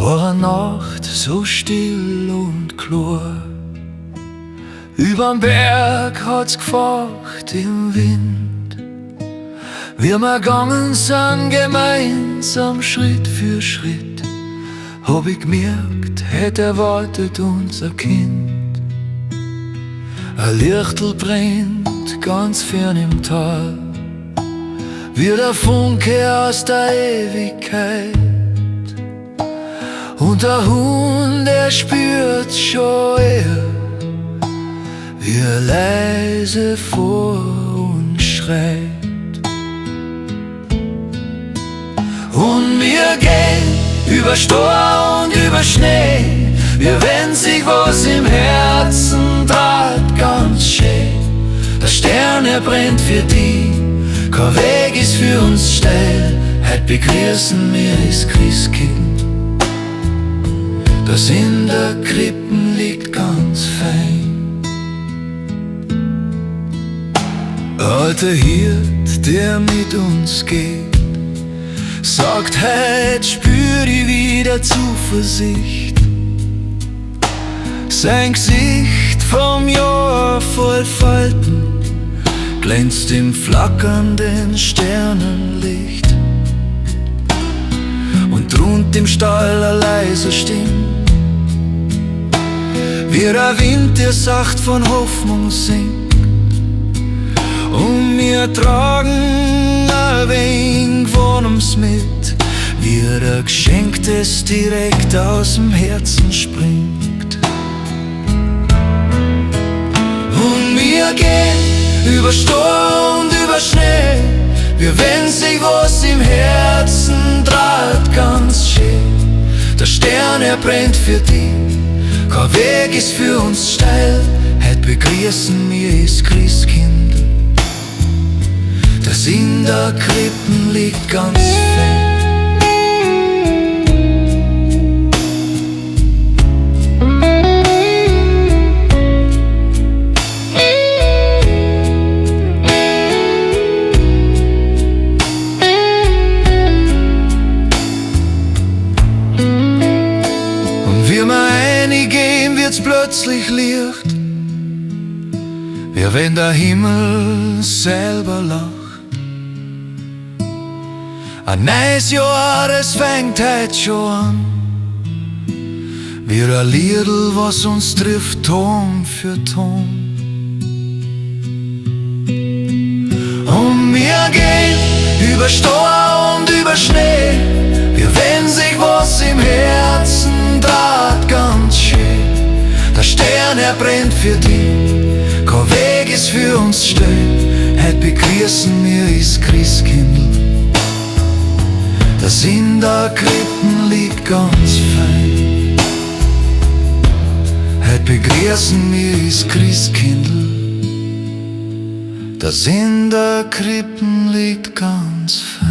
war eine Nacht so still und klar. Überm Berg hat's gefacht im Wind. Wir wir gegangen sind gemeinsam Schritt für Schritt, hab ich gemerkt, hätt erwartet unser Kind. Ein Lichtel brennt ganz fern im Tal, wie der Funke aus der Ewigkeit. Und der Hund, der spürt's schon eher, wie er leise vor uns schreit. Und wir gehen über Sturm und über Schnee, wie wenn sich was im Herzen dreht, ganz schön. Der Stern, er brennt für die, kein Weg ist für uns steil. Heut begrüßen wir das Christkind, das in der Krippen liegt ganz fein. Ein alter Hirt, der mit uns geht, sagt, heut spür ich wieder Zuversicht. Sein Gesicht vom Jahr voll Falten glänzt im flackernden Sternenlicht. Und drunten im Stall eine leise Stimme, wie der Wind, der sacht von Hoffnung singt. Und wir tragen ein wenig von uns mit, wie ein Geschenk, das direkt aus dem Herzen springt. Und wir gehen über Sturm und über Schnee, wie wenn sich was im Herzen dreht, ganz schön. Der Stern, er brennt für dich, kein Weg ist für uns steil. Heut begrüßen wir das Christkind, das in der Krippen liegt, ganz fein. Und wie wir reingehen, wird's plötzlich Licht, wie wenn der Himmel selber lacht. Ein neues Jahr, es fängt heut schon an, wie ein Liedl, was uns trifft, Ton für Ton. Und wir gehen über Sturm und über Schnee, wie wenn sich was im Herzen dreht, ganz schön. Der Stern, er brennt für dich, kein Weg ist für uns still. Heut begrüßen wir das Christkindl, das in der Krippen liegt, ganz fein. Heut begrüßen wir das Christkindl, das in der Krippen liegt, ganz fein.